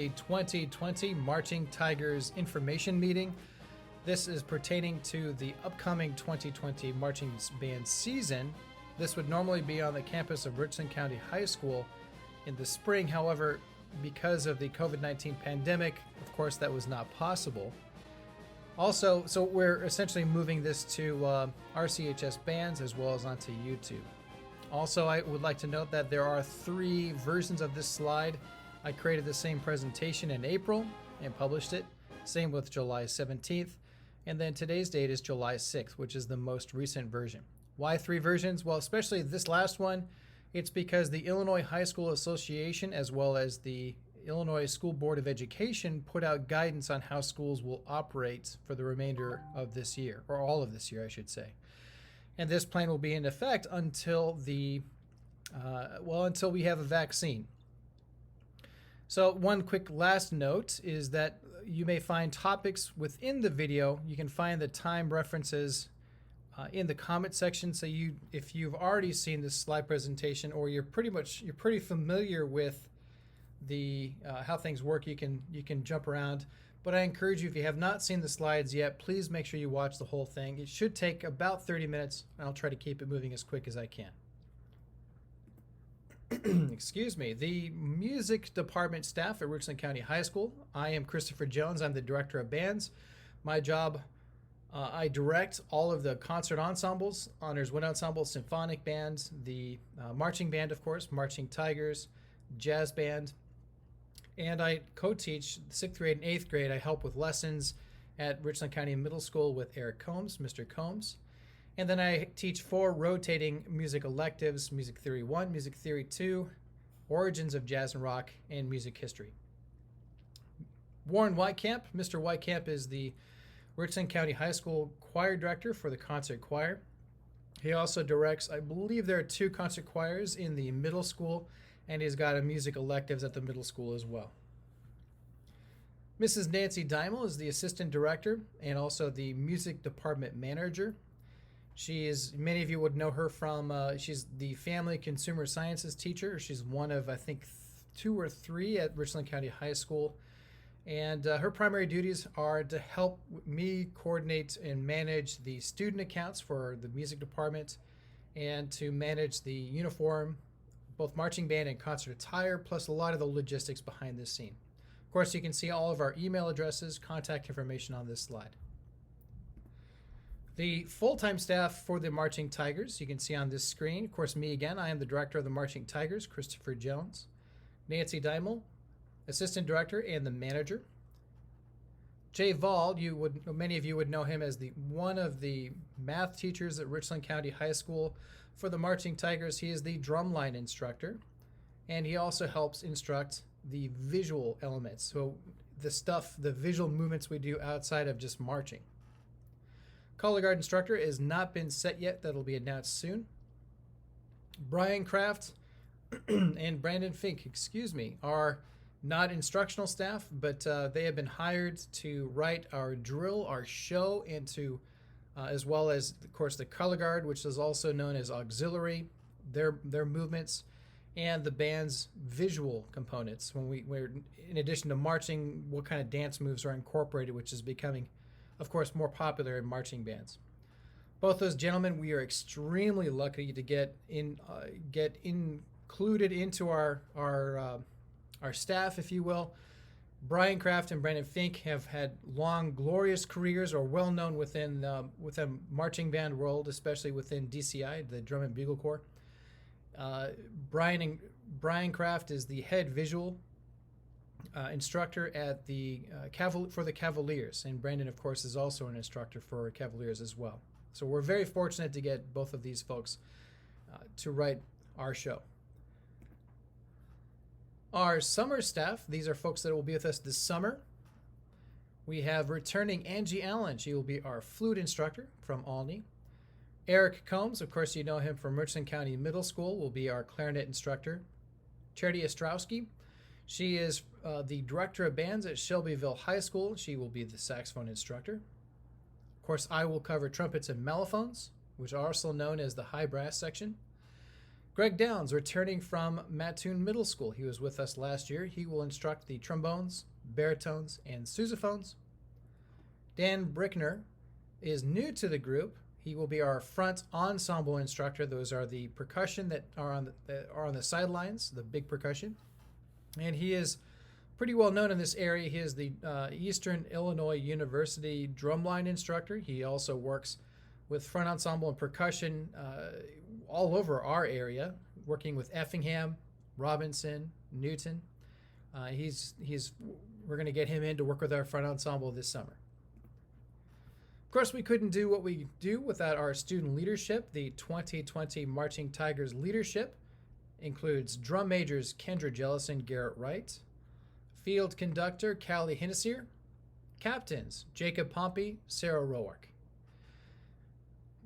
a 2020 Marching Tigers information meeting. This is pertaining to the upcoming 2020 marching band season. This would normally be on the campus of Richland County High School in the spring. However, because of the COVID-19 pandemic, of course, that was not possible. Also, so we're essentially moving this to RCHS bands as well as onto YouTube. Also, I would like to note that there are 3 versions of this slide. I created the same presentation in April and published it. Same with July 17th. And then today's date is July 6th, which is the most recent version. Why 3 versions? Well, especially this last one, it's because the Illinois High School Association as well as the Illinois School Board of Education put out guidance on how schools will operate for the remainder of this year, or all of this year, I should say. And this plan will be in effect until until we have a vaccine. So one quick last note is that you may find topics within the video. You can find the time references in the comment section. So if you've already seen this slide presentation, or you're pretty familiar with the how things work, you can jump around. But I encourage you, if you have not seen the slides yet, please make sure you watch the whole thing. It should take about 30 minutes, and I'll try to keep it moving as quick as I can. Excuse me. The music department staff at Richland County High School. I am Christopher Jones. I'm the director of bands. My job, I direct all of the concert ensembles, honors wind ensemble, symphonic bands, the marching band, of course, Marching Tigers, jazz band, and I co-teach 6th grade and 8th grade. I help with lessons at Richland County Middle School with Eric Combs, Mr. Combs. And then I teach 4 rotating music electives: Music Theory 1, Music Theory 2, Origins of Jazz and Rock, and Music History. Warren Whitecamp. Mr. Whitecamp is the Richland County High School choir director for the concert choir. He also directs, I believe there are 2 concert choirs in the middle school, and he's got a music electives at the middle school as well. Mrs. Nancy Dimel is the assistant director and also the music department manager. She is, many of you would know her from, she's the family consumer sciences teacher. She's one of, I think, 2 or 3 at Richland County High School. And her primary duties are to help me coordinate and manage the student accounts for the music department, and to manage the uniform, both marching band and concert attire, plus a lot of the logistics behind this scene. Of course, you can see all of our email addresses, contact information on this slide. The full-time staff for the Marching Tigers, you can see on this screen. Of course, me again, I am the director of the Marching Tigers, Christopher Jones. Nancy Dimel, assistant director and the manager. Jay Vall, many of you would know him as one of the math teachers at Richland County High School. For the Marching Tigers, he is the drumline instructor, and he also helps instruct the visual elements. So the visual movements we do outside of just marching. Color guard instructor has not been set yet. That'll be announced soon. Brian Kraft and Brandon Fink, are not instructional staff, but they have been hired to write our drill, our show, and to, as well as, of course, the color guard, which is also known as auxiliary, their movements, and the band's visual components. We're in addition to marching, what kind of dance moves are incorporated, which is becoming, of course, more popular in marching bands. Both those gentlemen, we are extremely lucky to get included into our staff, if you will. Brian Kraft and Brandon Fink have had long, glorious careers, or well known within the marching band world, especially within DCI, the Drum and Bugle Corps. Brian Kraft is the head visual instructor at for the Cavaliers, and Brandon, of course, is also an instructor for Cavaliers as well. So we're very fortunate to get both of these folks to write our show. Our summer staff, these are folks that will be with us this summer. We have returning Angie Allen. She will be our flute instructor from Alney. Eric Combs, of course, you know him from Richland County Middle School, will be our clarinet instructor. Charity Ostrowski, she is the director of bands at Shelbyville High School. She will be the saxophone instructor. Of course, I will cover trumpets and mellophones, which are also known as the high brass section. Greg Downs, returning from Mattoon Middle School. He was with us last year. He will instruct the trombones, baritones, and sousaphones. Dan Brickner is new to the group. He will be our front ensemble instructor. Those are the percussion that are on the sidelines, the big percussion. And he is pretty well known in this area. He is the Eastern Illinois University drumline instructor. He also works with front ensemble and percussion all over our area, working with Effingham, Robinson, Newton. We're going to get him in to work with our front ensemble this summer. Of course, we couldn't do what we do without our student leadership. The 2020 Marching Tigers leadership includes drum majors Kendra Jellison, Garrett Wright, field conductor Callie Hinnesier, captains Jacob Pompey, Sarah Roark.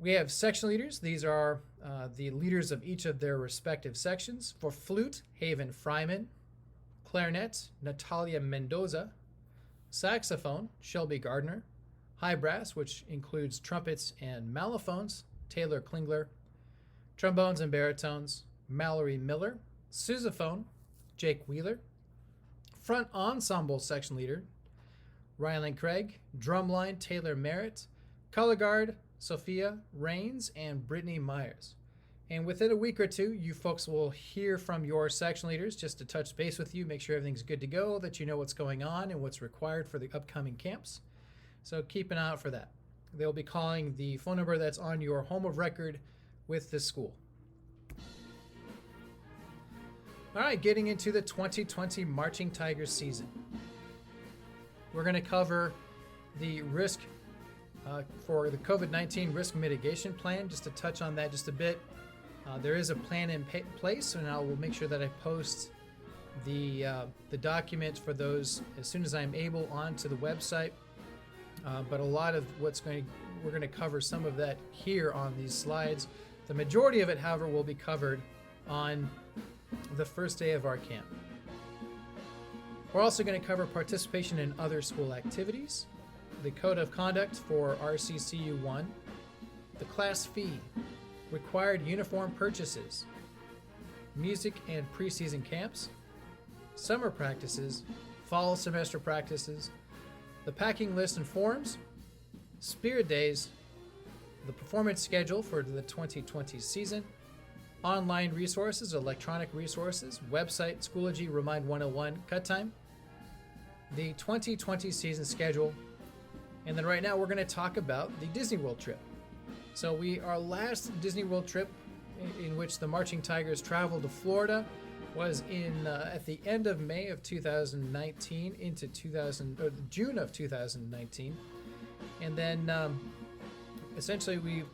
We have section leaders. These are the leaders of each of their respective sections. For flute, Haven Fryman. Clarinet, Natalia Mendoza. Saxophone, Shelby Gardner. High brass, which includes trumpets and mellophones, Taylor Klingler. Trombones and baritones, Mallory Miller. Sousaphone, Jake Wheeler. Front ensemble section leader, Rylan Craig. Drumline, Taylor Merritt. Color guard, Sophia Rains and Brittany Myers. And within a week or two, you folks will hear from your section leaders just to touch base with you, make sure everything's good to go, that you know what's going on and what's required for the upcoming camps. So keep an eye out for that. They'll be calling the phone number that's on your home of record with the school. All right, getting into the 2020 Marching Tigers season. We're going to cover the risk for the COVID-19 risk mitigation plan, just to touch on that just a bit. There is a plan in place, and I will make sure that I post the document for those as soon as I'm able onto the website. But a lot of we're going to cover some of that here on these slides. The majority of it, however, will be covered on the first day of our camp. We're also going to cover participation in other school activities, the code of conduct for RCCU 1, the class fee, required uniform purchases, music and preseason camps, summer practices, fall semester practices, the packing list and forms, Spirit Days, the performance schedule for the 2020 season, online resources, electronic resources, website, Schoology, Remind 101, CutTime, the 2020 season schedule, and then right now we're going to talk about the Disney World trip. So our last Disney World trip in which the Marching Tigers traveled to Florida was at the end of May of 2019 into June of 2019, and then essentially we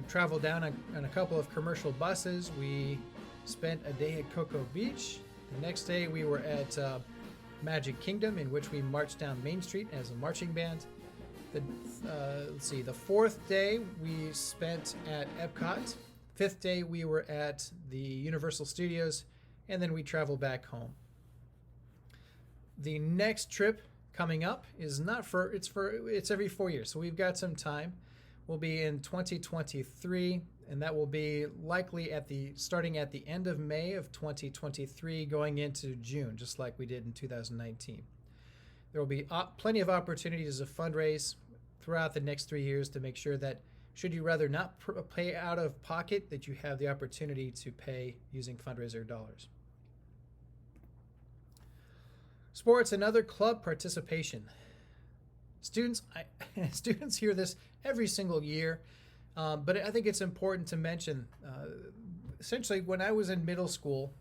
traveled down on a couple of commercial buses. We spent a day at Cocoa Beach. The next day we were at Magic Kingdom, in which we marched down Main Street as a marching band. The fourth day we spent at Epcot. Fifth day we were at the Universal Studios, and then we traveled back home. The next trip coming up is it's every 4 years, so we've got some time. We'll be in 2023, and that will be likely starting at the end of May of 2023, going into June, just like we did in 2019. There will be plenty of opportunities to fundraise throughout the next 3 years to make sure that should you rather not pay out of pocket, that you have the opportunity to pay using fundraiser dollars. Sports and other club participation. Students hear this every single year, but I think it's important to mention, essentially when I was in middle school,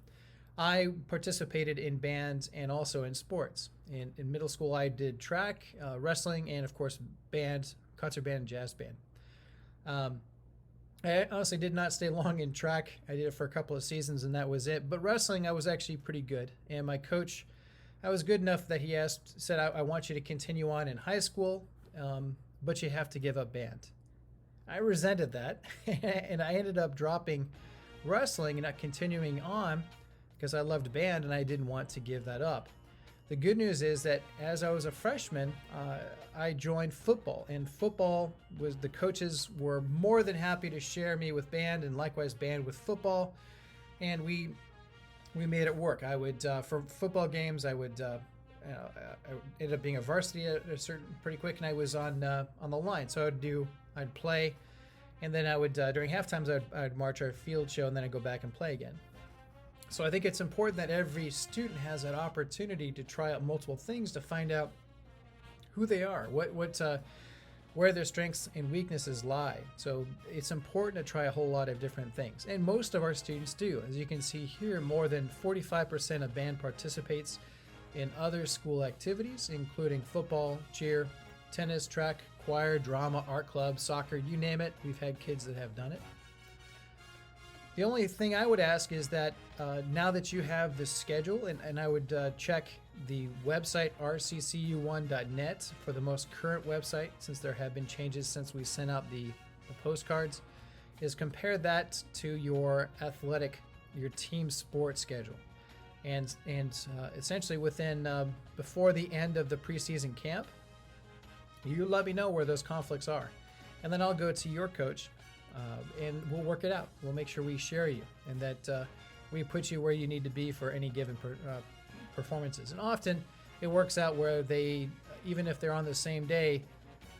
I participated in bands and also in sports. In middle school, I did track, wrestling, and of course band, concert band, and jazz band. I honestly did not stay long in track. I did it for a couple of seasons and that was it. But wrestling, I was actually pretty good. And my coach, I was good enough that he said, I want you to continue on in high school, but you have to give up band. I resented that, and I ended up dropping wrestling and not continuing on because I loved band and I didn't want to give that up. The good news is that as I was a freshman, I joined football, and the coaches were more than happy to share me with band, and likewise band with football. and we made it work. I would for football games, I would I ended up being a varsity at a certain pretty quick, and I was on the line. So I'd play, and then I would during half times I'd march our field show, and then I'd go back and play again. So I think it's important that every student has that opportunity to try out multiple things to find out who they are, where their strengths and weaknesses lie. So it's important to try a whole lot of different things. And most of our students do. As you can see here, more than 45% of band participates in other school activities, including football, cheer, tennis, track, choir, drama, art club, soccer, you name it. We've had kids that have done it. The only thing I would ask is that now that you have the schedule, and I would check the website rccu1.net for the most current website, since there have been changes since we sent out the postcards, is compare that to your team sports schedule. And essentially within, before the end of the preseason camp, you let me know where those conflicts are. And then I'll go to your coach and we'll work it out. We'll make sure we share you and that we put you where you need to be for any given performances. And often it works out where they, even if they're on the same day,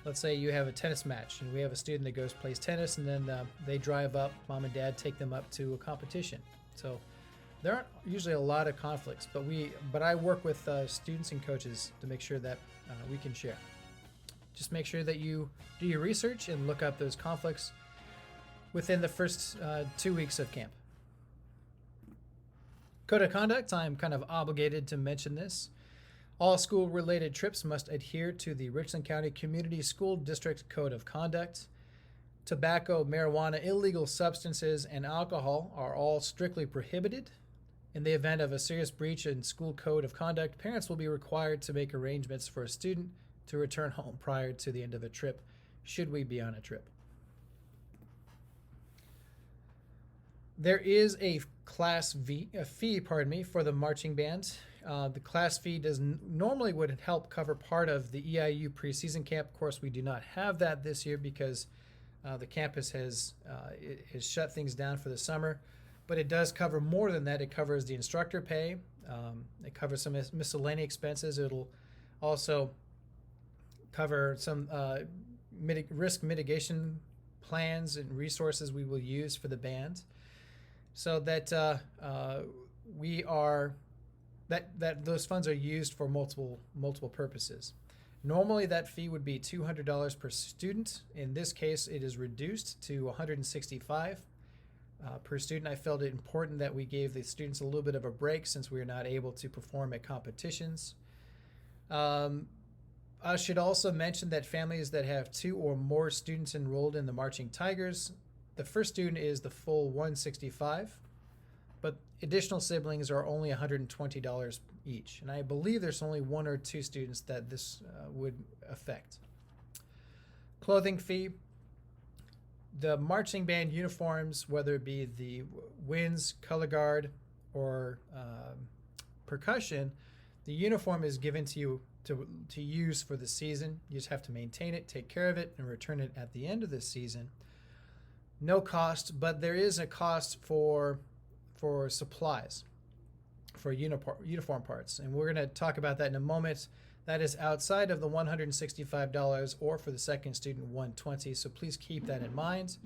let's say you have a tennis match and we have a student that plays tennis, and then they drive up, mom and dad take them up to a competition. So there aren't usually a lot of conflicts, but I work with students and coaches to make sure that we can share. Just make sure that you do your research and look up those conflicts within the first 2 weeks of camp. Code of conduct, I'm kind of obligated to mention this. All school-related trips must adhere to the Richland County Community School District Code of Conduct. Tobacco, marijuana, illegal substances, and alcohol are all strictly prohibited. In the event of a serious breach in school code of conduct, parents will be required to make arrangements for a student to return home prior to the end of a trip, should we be on a trip. There is a fee for the marching band. The class fee normally would help cover part of the EIU preseason camp. Of course, we do not have that this year because the campus has shut things down for the summer. But it does cover more than that. It covers the instructor pay. It covers some miscellaneous expenses. It'll also cover some risk mitigation plans and resources we will use for the band, so that those funds are used for multiple purposes. Normally, that fee would be $200 per student. In this case, it is reduced to $165 per student. I felt it important that we gave the students a little bit of a break since we are not able to perform at competitions. I should also mention that families that have 2 or more students enrolled in the Marching Tigers, the first student is the full $165, but additional siblings are only $120 each. And I believe there's only 1 or 2 students that this would affect. Clothing fee. The marching band uniforms, whether it be the winds, color guard, or percussion, the uniform is given to you to use for the season. You just have to maintain it, take care of it, and return it at the end of the season. No cost, but there is a cost for supplies, for uniform parts, and we're going to talk about that in a moment. That is outside of the $165, or for the second student, $120. So please keep that in mind.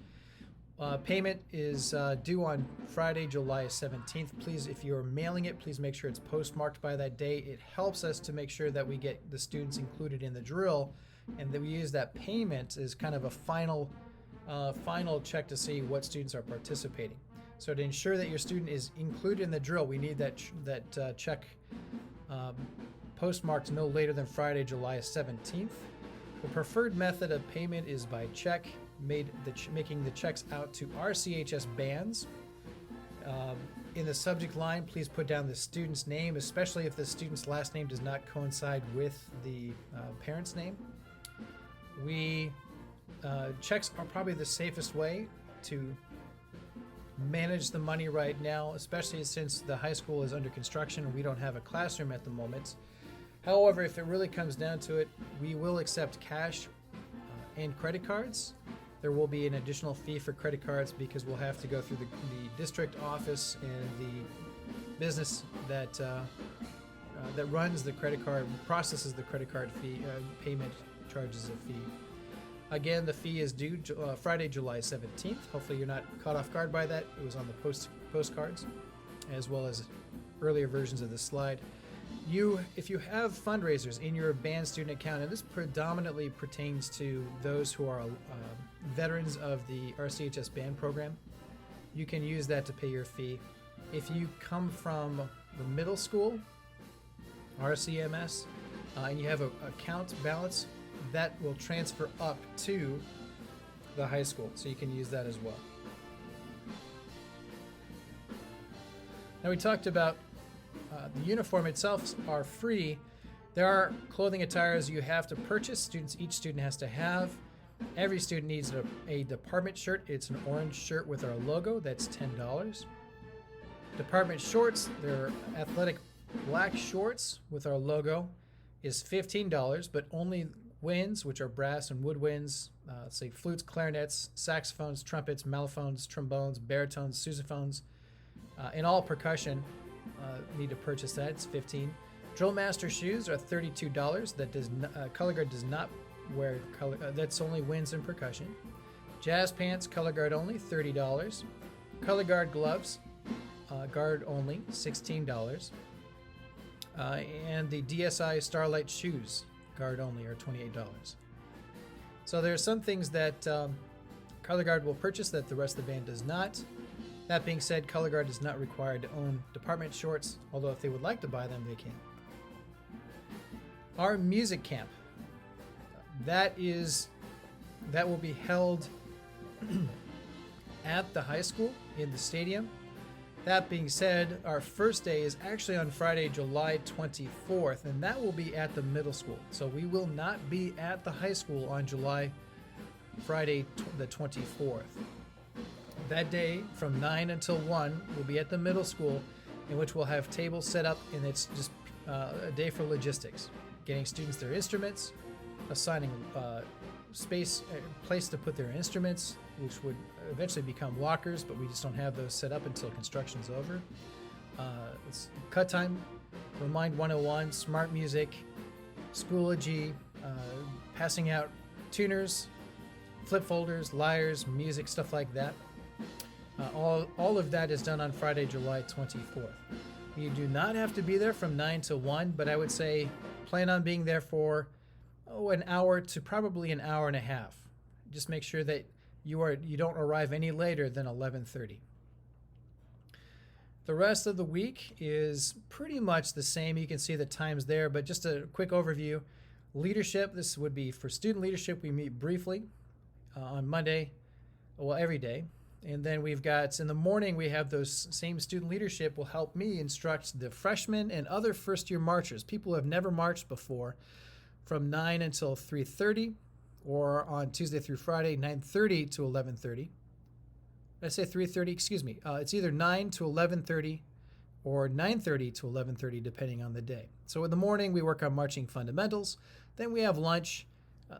Payment is due on Friday, July 17th. Please, if you're mailing it, please make sure it's postmarked by that day. It helps us to make sure that we get the students included in the drill, and that we use that payment as kind of a final check to see what students are participating. So to ensure that your student is included in the drill, we need that check postmarked no later than Friday, July 17th. The preferred method of payment is by check, making the checks out to RCHS bands. In the subject line, please put down the student's name, especially if the student's last name does not coincide with the parent's name. Checks are probably the safest way to manage the money right now, especially since the high school is under construction and we don't have a classroom at the moment. However, if it really comes down to it, we will accept cash and credit cards. There will be an additional fee for credit cards because we'll have to go through the district office and the business that runs the credit card, processes the credit card fee payment, charges a fee. Again, the fee is due Friday, July 17th. Hopefully you're not caught off guard by that. It was on the postcards, as well as earlier versions of the slide. If you have fundraisers in your band student account, and this predominantly pertains to those who are veterans of the RCHS band program, you can use that to pay your fee. If you come from the middle school, RCMS, and you have an account balance, that will transfer up to the high school, so you can use that as well. Now we talked about the uniform itself are free. There are clothing attires you have to purchase. Each student has to have. Every student needs a department shirt. It's an orange shirt with our logo. That's $10. Department shorts, they're athletic black shorts with our logo, is $15, but only winds, which are brass and woodwinds, say flutes, clarinets, saxophones, trumpets, mellophones, trombones, baritones, sousaphones, and all percussion need to purchase that. It's $15. Drill master shoes are $32. That color guard does not wear color. That's only winds and percussion. Jazz pants, color guard only, $30. Color guard gloves, guard only, $16. And the DSI Starlight shoes, guard only, are $28. So there are some things that color guard will purchase that the rest of the band does not. That being said, color guard is not required to own department shorts, although if they would like to buy them, they can. Our music camp, that will be held at the high school in the stadium. That being said, our first day is actually on Friday, July 24th, and that will be at the middle school. So we will not be at the high school on Friday the 24th. That day, from 9 until 1, we'll be at the middle school, in which we'll have tables set up, and it's just a day for logistics. Getting students their instruments, assigning place to put their instruments, which would eventually become lockers, but we just don't have those set up until construction's over. It's CutTime, Remind 101, Smart Music, Schoology, passing out tuners, flip folders, lyres, music, stuff like that. All of that is done on Friday, July 24th. You do not have to be there from 9 to 1, but I would say plan on being there for an hour to probably an hour and a half. Just make sure that you don't arrive any later than 11:30. The rest of the week is pretty much the same. You can see the times there, but just a quick overview. Leadership, this would be for student leadership. We meet briefly on Monday, every day. And then we've got, in the morning, we have those same student leadership will help me instruct the freshmen and other first-year marchers, people who have never marched before, from 9 until 3:30, or on Tuesday through Friday, 9:30 to 11:30. Did I say 3:30? Excuse me. It's either 9 to 11:30 or 9:30 to 11:30, depending on the day. So in the morning, we work on marching fundamentals. Then we have lunch.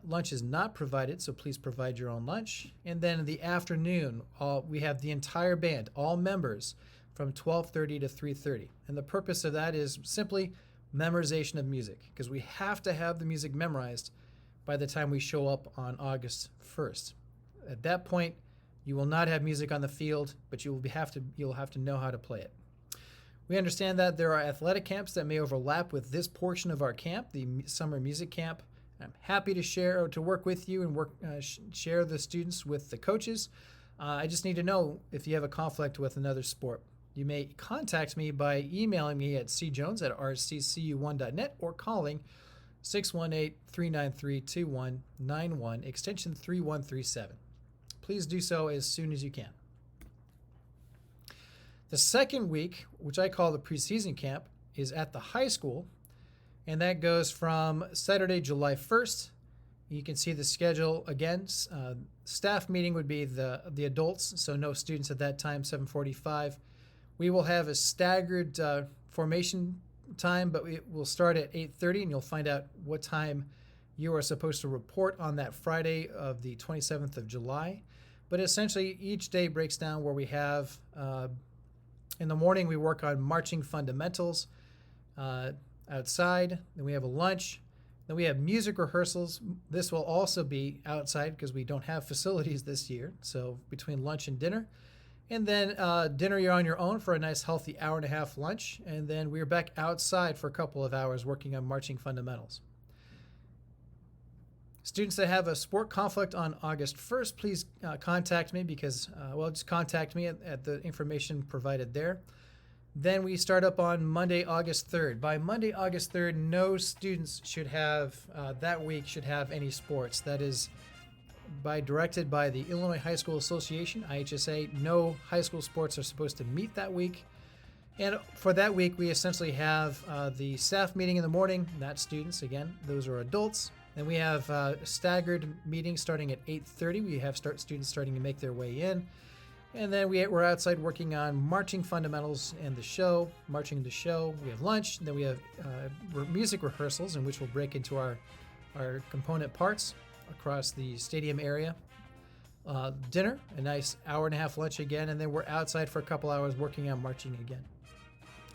Lunch is not provided, so please provide your own lunch. And then in the afternoon, we have the entire band, all members, from 12:30 to 3:30. And the purpose of that is simply memorization of music, because we have to have the music memorized by the time we show up on August 1st. At that point, you will not have music on the field, but you'll have to know how to play it. We understand that there are athletic camps that may overlap with this portion of our camp, the summer music camp. I'm happy to work with you and share the students with the coaches. I just need to know if you have a conflict with another sport. You may contact me by emailing me at cjones@rccu1.net or calling 618-393-2191, extension 3137. Please do so as soon as you can. The second week, which I call the preseason camp, is at the high school, and that goes from Saturday, July 1st. You can see the schedule again. Staff meeting would be the adults, so no students at that time, 7:45. We will have a staggered formation time, but we will start at 8:30, and you'll find out what time You are supposed to report on that Friday of the 27th of July. But essentially, each day breaks down where we have, in the morning, we work on marching fundamentals outside. Then we have a lunch. Then we have music rehearsals. This will also be outside because we don't have facilities this year. So between lunch and dinner. And then dinner, you're on your own for a nice healthy hour and a half lunch. And then we're back outside for a couple of hours working on marching fundamentals. Students that have a sport conflict on August 1st, please contact me because, just contact me at the information provided there. Then we start up on Monday, August 3rd. By Monday, August 3rd, no students should have, that week should have any sports. That is directed by the Illinois High School Association, IHSA. No high school sports are supposed to meet that week. And for that week, we essentially have the staff meeting in the morning, not students, again, those are adults. Then we have staggered meetings starting at 8:30. We have students starting to make their way in. And then we're outside working on marching fundamentals and the show, marching the show. We have lunch. And then we have music rehearsals in which we'll break into our component parts across the stadium area. Dinner, a nice hour and a half lunch again. And then we're outside for a couple hours working on marching again.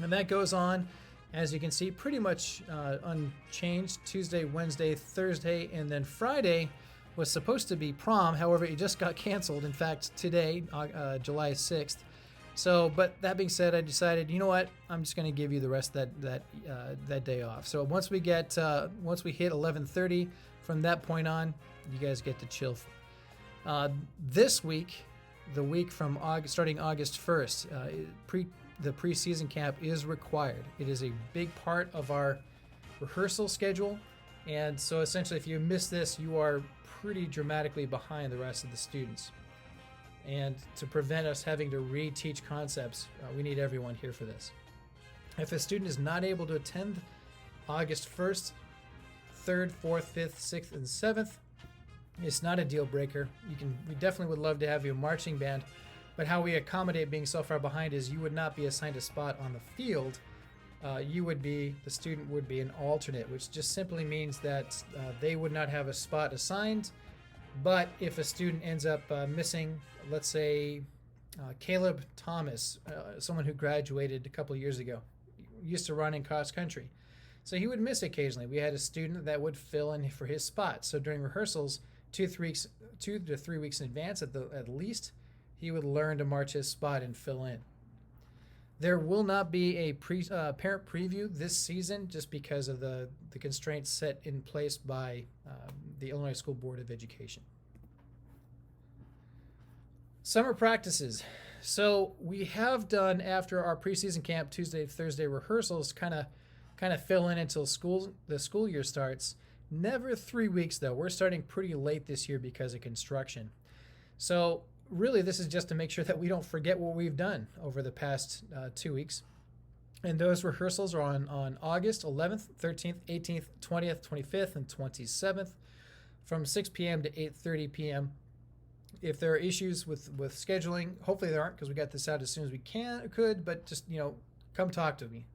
And that goes on, as you can see, pretty much unchanged. Tuesday, Wednesday, Thursday, and then Friday was supposed to be prom. However, it just got canceled. In fact, today, July 6th. So, but that being said, I decided, you know what? I'm just going to give you the rest of that day off. So once we hit 11:30, from that point on, you guys get to chill. This week, the week from starting August 1st, the preseason camp is required. It is a big part of our rehearsal schedule. And so essentially, if you miss this, you are pretty dramatically behind the rest of the students. And to prevent us having to reteach concepts, we need everyone here for this. If a student is not able to attend August 1st, 3rd, 4th, 5th, 6th, and 7th, it's not a deal breaker. We definitely would love to have you a marching band. But how we accommodate being so far behind is you would not be assigned a spot on the field. The student would be an alternate, which just simply means that they would not have a spot assigned. But if a student ends up missing, let's say Caleb Thomas, someone who graduated a couple of years ago, used to run in cross country. So he would miss occasionally. We had a student that would fill in for his spot. So during rehearsals, 2 to 3 weeks in advance at least, he would learn to march his spot and fill in. There will not be a parent preview this season just because of the constraints set in place by the Illinois School Board of Education. Summer practices. So we have done, after our preseason camp Tuesday, Thursday rehearsals, kind of fill in until the school year starts. Never 3 weeks though. We're starting pretty late this year because of construction. So really, this is just to make sure that we don't forget what we've done over the past 2 weeks. And those rehearsals are on August 11th, 13th, 18th, 20th, 25th, and 27th from 6 p.m. to 8:30 p.m. If there are issues with scheduling, hopefully there aren't because we got this out as soon as we could, but just, come talk to me.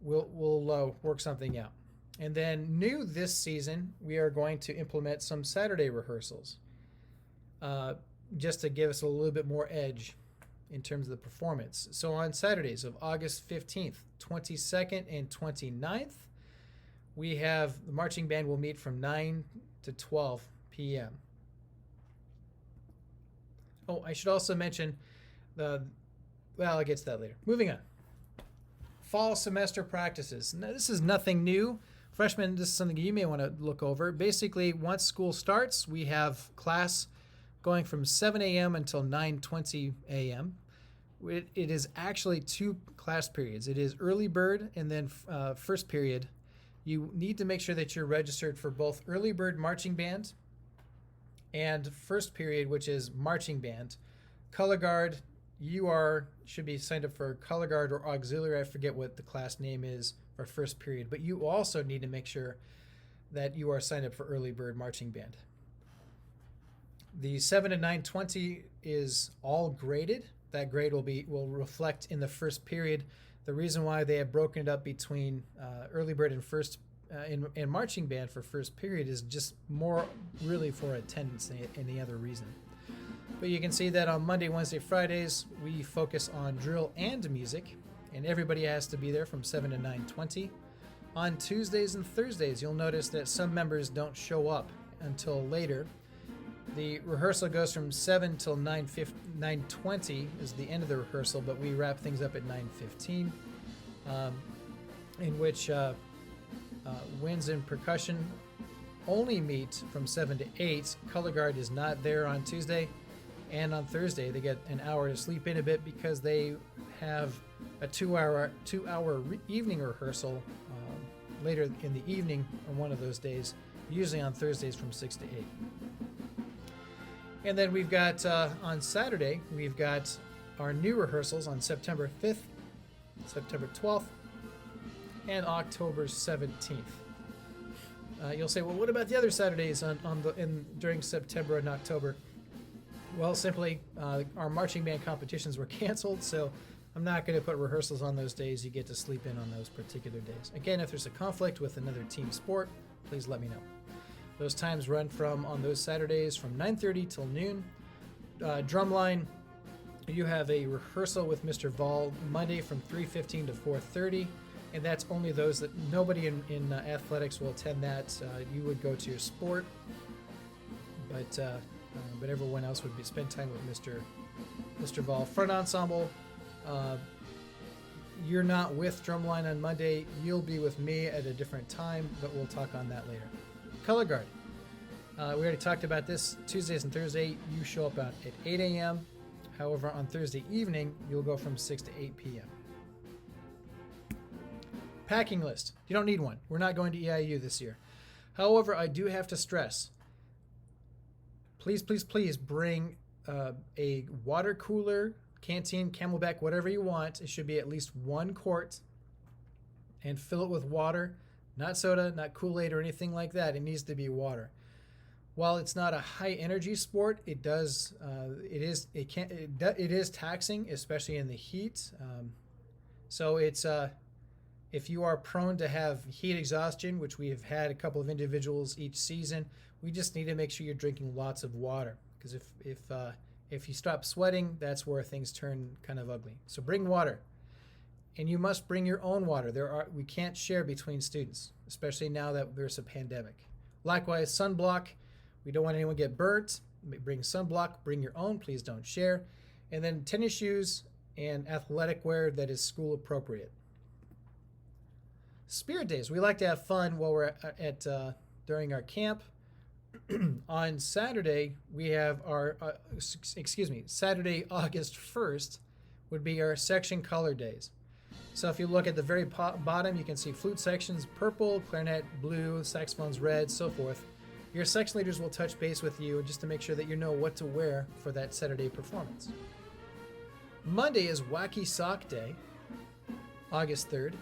We'll work something out. And then new this season, we are going to implement some Saturday rehearsals. Just to give us a little bit more edge in terms of the performance. So on Saturdays of August 15th, 22nd, and 29th, we have the marching band will meet from 9 to 12 p.m. Oh, I should also mention I'll get to that later. Moving on. Fall semester practices. Now, this is nothing new. Freshmen, this is something you may want to look over. Basically, once school starts, we have class going from 7 a.m. until 9:20 a.m. It is actually 2 class periods. It is early bird and then first period. You need to make sure that you're registered for both early bird marching band and first period, which is marching band. Color guard, should be signed up for color guard or auxiliary. I forget what the class name is for first period, but you also need to make sure that you are signed up for early bird marching band. The 7 to 9:20 is all graded. That grade will reflect in the first period. The reason why they have broken it up between early bird and first in marching band for first period is just more really for attendance than any other reason. But you can see that on Monday, Wednesday, Fridays, we focus on drill and music, and everybody has to be there from 7 to 9:20. On Tuesdays and Thursdays, you'll notice that some members don't show up until later. The rehearsal goes from 7 till 9:20 is the end of the rehearsal, but we wrap things up at 9:15, in which winds and percussion only meet from 7 to 8. Color guard is not there on Tuesday, and on Thursday they get an hour to sleep in a bit because they have a two-hour evening rehearsal later in the evening on one of those days, usually on Thursdays from 6 to 8. And then we've got on Saturday, we've got our new rehearsals on September 5th, September 12th, and October 17th. You'll say, well, what about the other Saturdays during September and October? Well, simply our marching band competitions were canceled, so I'm not going to put rehearsals on those days. You get to sleep in on those particular days. Again, if there's a conflict with another team sport, please let me know. Those times run on those Saturdays from 9:30 till noon. Drumline, you have a rehearsal with Mr. Vol Monday from 3:15 to 4:30, and that's only those that nobody in athletics will attend that. You would go to your sport, but everyone else would spend time with Mr. Vol. Front ensemble, you're not with Drumline on Monday. You'll be with me at a different time, but we'll talk on that later. Color guard. We already talked about this. Tuesdays and Thursday, you show up at 8 a.m. However, on Thursday evening, you'll go from 6 to 8 p.m. Packing list. You don't need one. We're not going to EIU this year. However, I do have to stress, please, please, please bring a water cooler, canteen, Camelback, whatever you want. It should be at least 1 quart, and fill it with water. Not soda, not Kool-Aid or anything like that. It needs to be water. While it's not a high energy sport, it is taxing, especially in the heat. So it's if you are prone to have heat exhaustion, which we have had a couple of individuals each season, we just need to make sure you're drinking lots of water, because if you stop sweating, that's where things turn kind of ugly. So bring water. And you must bring your own water. We can't share between students, especially now that there's a pandemic. Likewise, sunblock. We don't want anyone to get burnt. Bring sunblock. Bring your own. Please don't share. And then tennis shoes and athletic wear that is school appropriate. Spirit days. We like to have fun while we're during our camp. On Saturday, we have Saturday, August 1st would be our section color days. So if you look at the very bottom, you can see flute sections, purple, clarinet, blue, saxophones, red, so forth. Your section leaders will touch base with you just to make sure that you know what to wear for that Saturday performance. Monday is Wacky Sock Day, August 3rd.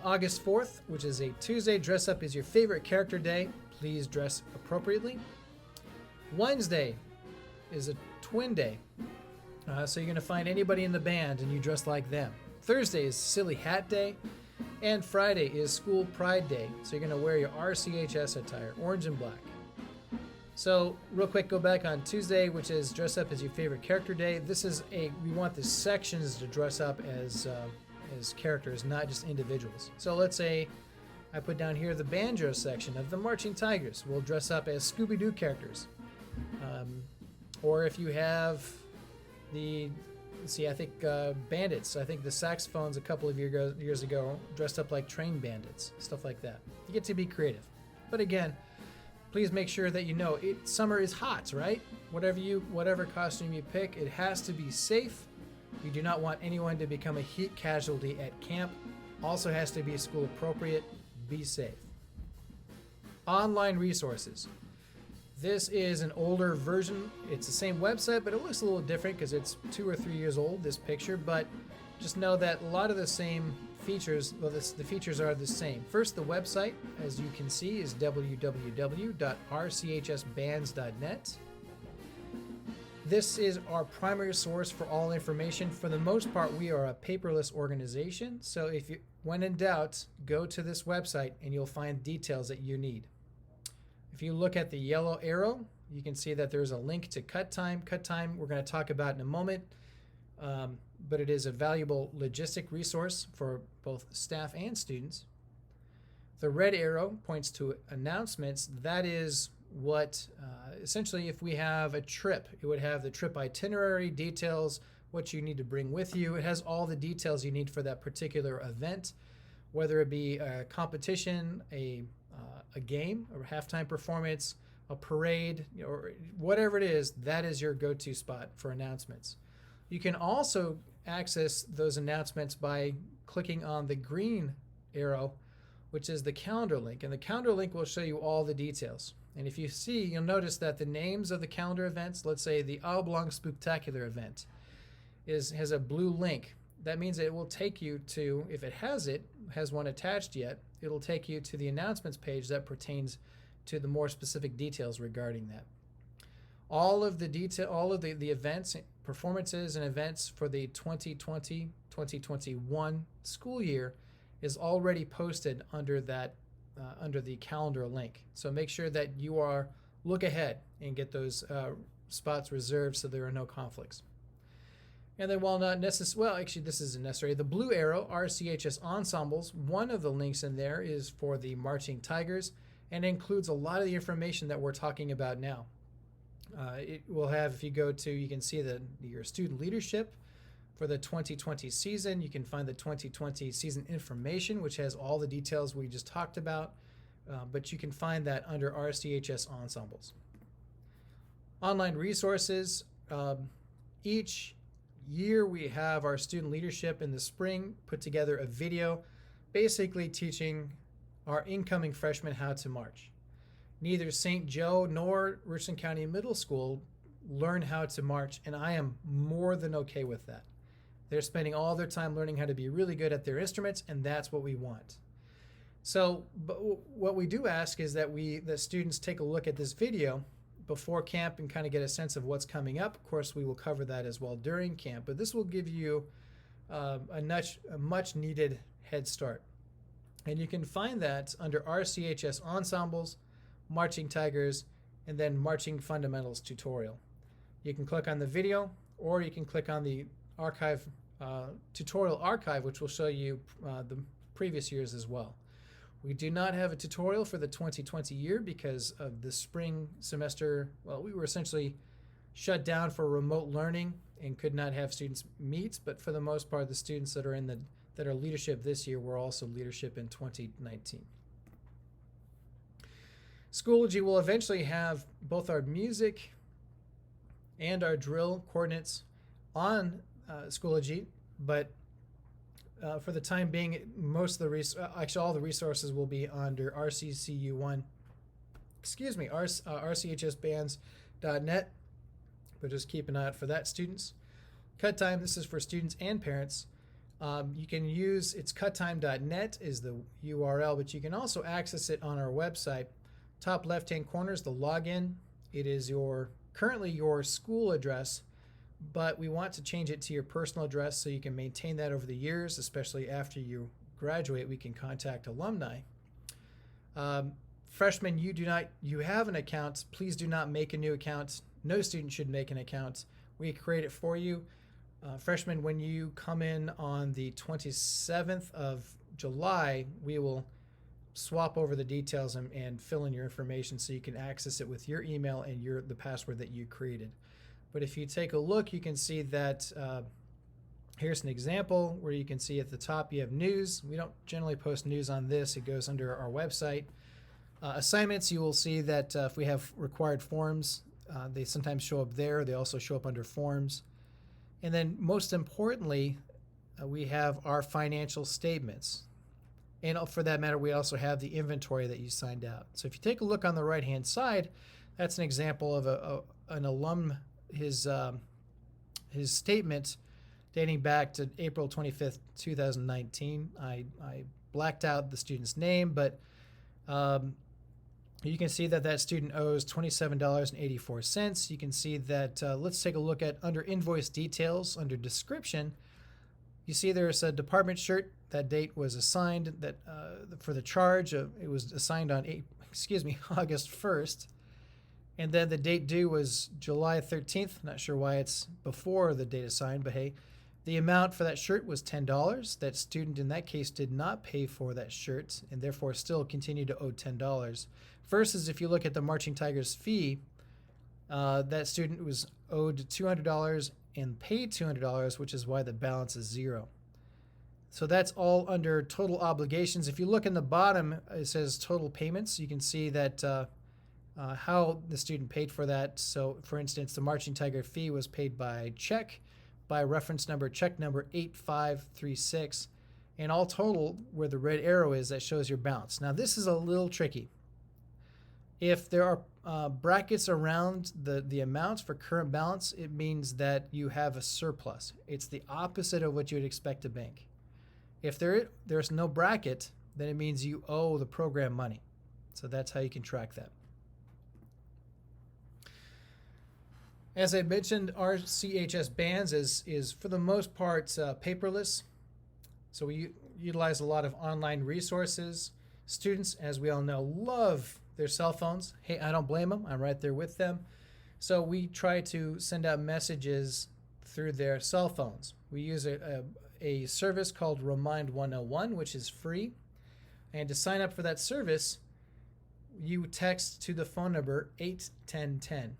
August 4th, which is a Tuesday, dress up is your favorite character day. Please dress appropriately. Wednesday is a twin day. So you're going to find anybody in the band and you dress like them. Thursday is Silly Hat Day, and Friday is School Pride Day. So you're going to wear your RCHS attire, orange and black. So real quick, go back on Tuesday, which is dress up as your favorite character day. We want the sections to dress up as characters, not just individuals. So let's say I put down here the banjo section of the Marching Tigers. We'll dress up as Scooby-Doo characters. Or if you have bandits. I think the saxophones a couple of years ago dressed up like train bandits, stuff like that. You get to be creative. But again, please make sure that you know summer is hot, right? Whatever costume you pick, it has to be safe. You do not want anyone to become a heat casualty at camp. Also has to be school appropriate. Be safe. Online resources. This is an older version. It's the same website, but it looks a little different because it's 2 or 3 years old, this picture. But just know that a lot of the same features, the features are the same. First, the website, as you can see, is www.rchsbands.net. This is our primary source for all information. For the most part, we are a paperless organization. So if when in doubt, go to this website and you'll find details that you need. If you look at the yellow arrow, you can see that there's a link to CutTime. CutTime we're going to talk about in a moment, but it is a valuable logistic resource for both staff and students. The red arrow points to announcements. That is what, essentially, if we have a trip, it would have the trip itinerary, details, what you need to bring with you. It has all the details you need for that particular event, whether it be a competition, a game, or halftime performance, a parade, or whatever it is, that is your go-to spot for announcements. You can also access those announcements by clicking on the green arrow, which is the calendar link. And the calendar link will show you all the details. And if you see, you'll notice that the names of the calendar events, let's say the Oblong Spooktacular event, has a blue link. That means it will take you to, if it has one attached yet, it'll take you to the announcements page that pertains to the more specific details regarding that. All of the events, performances and events for the 2020-2021 school year is already posted under that under the calendar link. So make sure that you look ahead and get those spots reserved so there are no conflicts. And then while not necessary, well, actually this isn't necessary. The blue arrow, RCHS ensembles, one of the links in there is for the Marching Tigers and includes a lot of the information that we're talking about now. It will have, if you go to, you can see your student leadership for the 2020 season. You can find the 2020 season information, which has all the details we just talked about, but you can find that under RCHS ensembles. Online resources. Each year we have our student leadership in the spring put together a video basically teaching our incoming freshmen how to march. Neither St. Joe nor Richland County Middle School learn how to march, and I am more than okay with that. They're spending all their time learning how to be really good at their instruments, and that's what we want. So what we do ask is that the students take a look at this video before camp and kind of get a sense of what's coming up. Of course, we will cover that as well during camp, but this will give you a much needed head start. And you can find that under RCHS Ensembles, Marching Tigers, and then Marching Fundamentals Tutorial. You can click on the video, or you can click on the archive, tutorial archive, which will show you the previous years as well. We do not have a tutorial for the 2020 year because of the spring semester. Well, we were essentially shut down for remote learning and could not have students meet, but for the most part, the students that are that are leadership this year were also leadership in 2019. Schoology will eventually have both our music and our drill coordinates on Schoology, but for the time being, most of the actually all the resources will be under RCHSbands.net, but just keep an eye out for that, students. CutTime, this is for students and parents. You can use, it's cuttime.net is the URL, but you can also access it on our website. Top left-hand corner is the login. It is currently your school address, but we want to change it to your personal address so you can maintain that over the years, especially after you graduate. We can contact alumni. Freshmen, you have an account. Please do not make a new account. No student should make an account. We create it for you. Freshmen, when you come in on the 27th of July, we will swap over the details and fill in your information so you can access it with your email and the password that you created. But if you take a look, you can see that here's an example where you can see at the top you have news. We don't generally post news on this. It goes under our website. Assignments, you will see that if we have required forms, they sometimes show up there. They also show up under forms. And then most importantly, we have our financial statements. And for that matter, we also have the inventory that you signed out. So if you take a look on the right-hand side, that's an example of an alum, his statement dating back to April 25th, 2019. I blacked out the student's name, but you can see that student owes $27.84. You can see that, let's take a look at under invoice details, under description, you see there's a department shirt that date was assigned that for the charge. It was assigned on August 1st. And then the date due was July 13th. Not sure why it's before the date assigned, but hey, the amount for that shirt was $10. That student in that case did not pay for that shirt and therefore still continued to owe $10. Versus if you look at the Marching Tigers fee, that student was owed $200 and paid $200, which is why the balance is zero. So that's all under total obligations. If you look in the bottom, it says total payments. You can see that how the student paid for that. So, for instance, the Marching Tiger fee was paid by check, by reference number, check number 8536. And all total, where the red arrow is, that shows your balance. Now, this is a little tricky. If there are brackets around the amounts for current balance, it means that you have a surplus. It's the opposite of what you would expect to bank. If there's no bracket, then it means you owe the program money. So that's how you can track that. As I mentioned, RCHS bands is for the most part paperless. So we utilize a lot of online resources. Students, as we all know, love their cell phones. Hey, I don't blame them. I'm right there with them. So we try to send out messages through their cell phones. We use a service called Remind 101, which is free. And to sign up for that service, you text to the phone number 81010.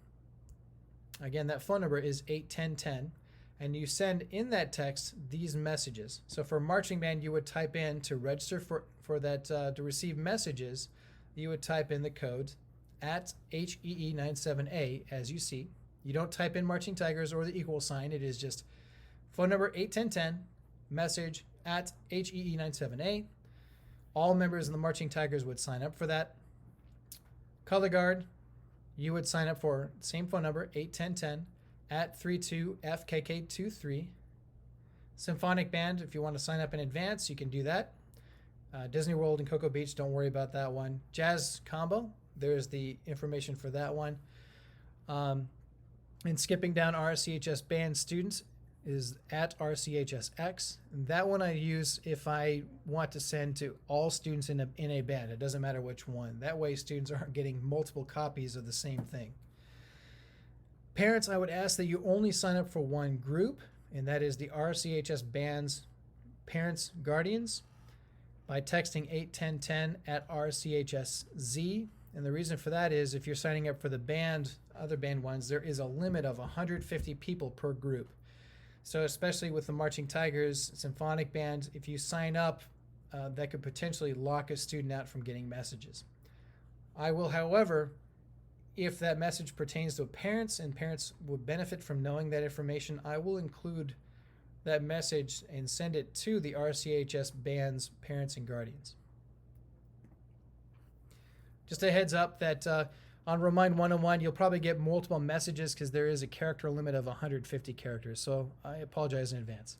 Again, that phone number is 81010, and you send in that text these messages. So for marching band, you would type in to register for that to receive messages. You would type in the code at HEE97A, as you see. You don't type in Marching Tigers or the equal sign. It is just phone number 81010, message at HEE97A. All members of the Marching Tigers would sign up for that. Color Guard, you would sign up for same phone number, 81010, at 32FKK23. Symphonic Band, if you want to sign up in advance, you can do that. Disney World and Cocoa Beach, don't worry about that one. Jazz Combo, there's the information for that one. And skipping down RCHS band students is at RCHSX. And that one I use if I want to send to all students in a band. It doesn't matter which one. That way students aren't getting multiple copies of the same thing. Parents, I would ask that you only sign up for one group, and that is the RCHS band's parents guardians, by texting 81010 at RCHSZ. And the reason for that is if you're signing up for the band, other band ones, there is a limit of 150 people per group. So especially with the Marching Tigers Symphonic Band, if you sign up, that could potentially lock a student out from getting messages. I will, however, if that message pertains to parents and parents would benefit from knowing that information, I will include that message and send it to the RCHS band's parents and guardians. Just a heads up that on Remind 101, you'll probably get multiple messages because there is a character limit of 150 characters. So I apologize in advance.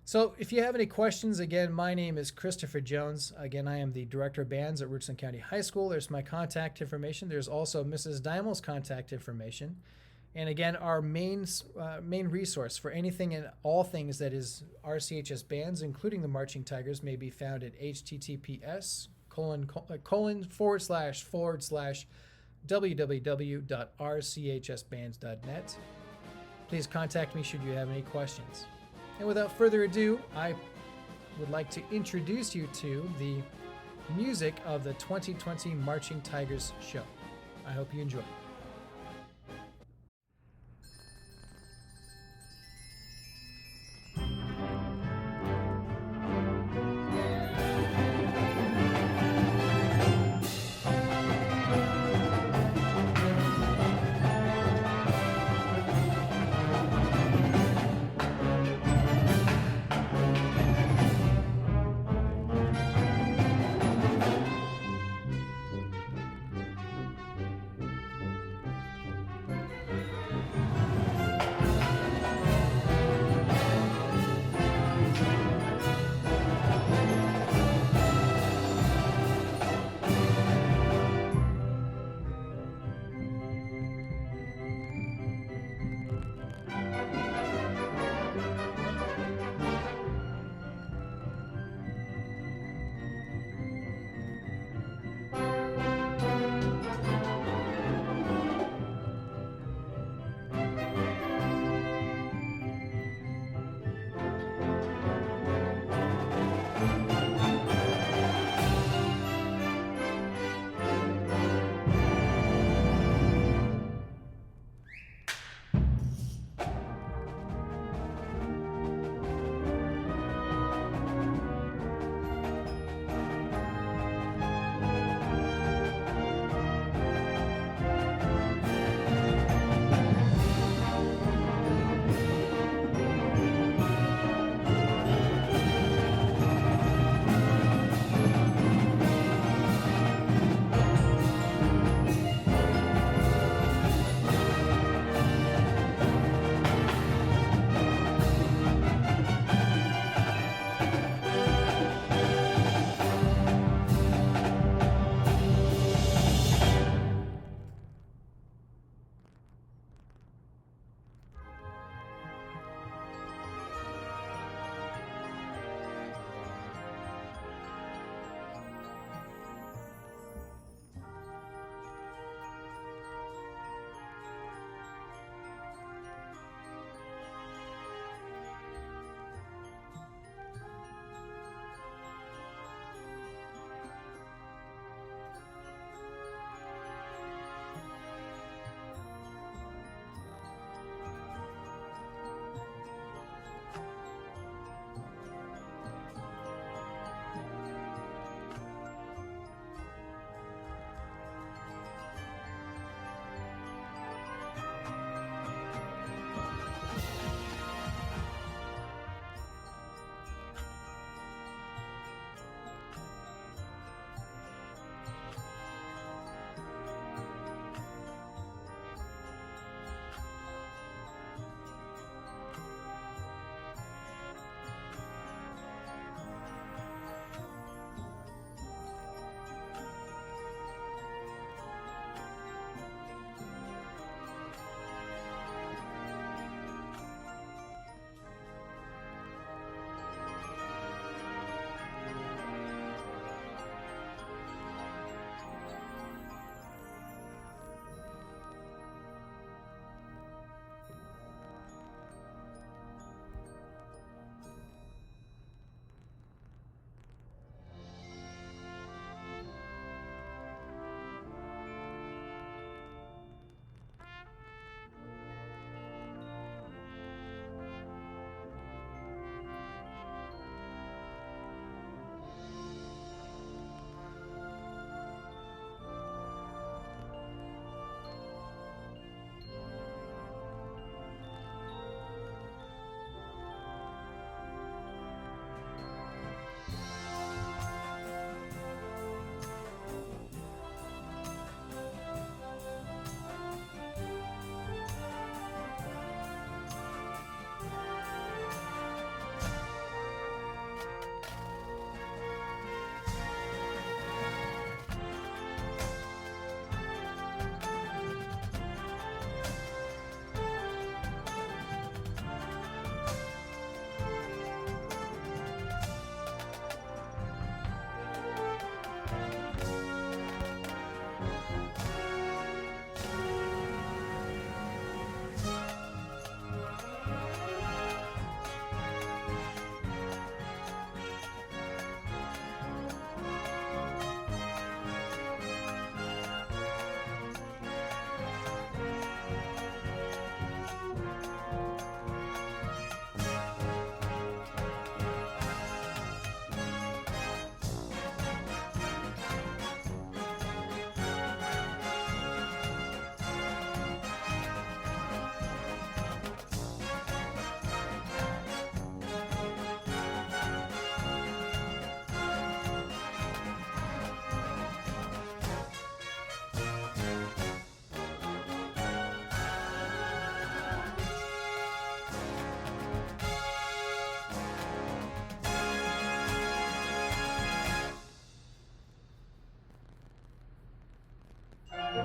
So if you have any questions, again, my name is Christopher Jones. Again, I am the Director of Bands at Richland County High School. There's my contact information. There's also Mrs. Dymel's contact information. And again, our main resource for anything and all things that is RCHS bands, including the Marching Tigers, may be found at https://www.rchsbands.net. Please contact me should you have any questions. And without further ado, I would like to introduce you to the music of the 2020 Marching Tigers show. I hope you enjoy.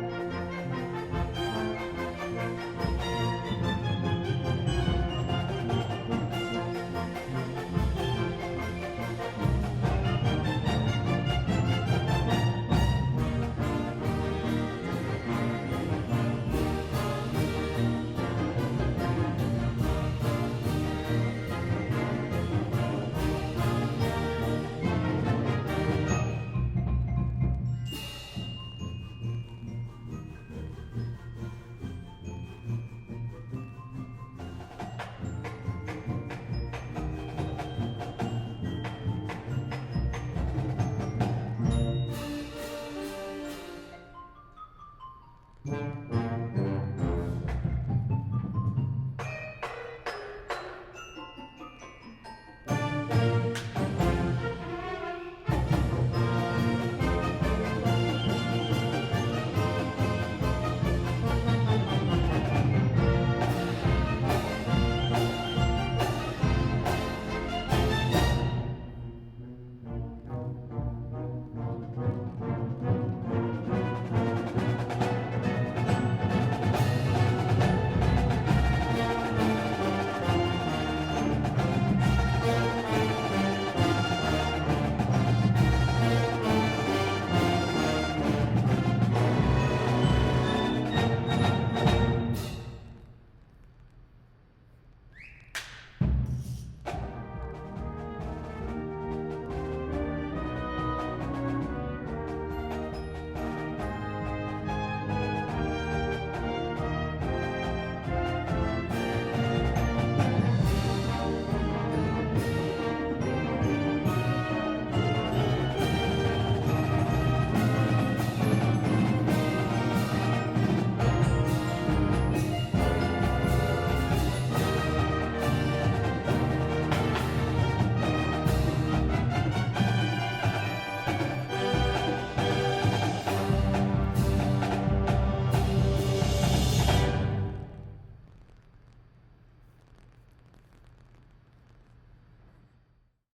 you.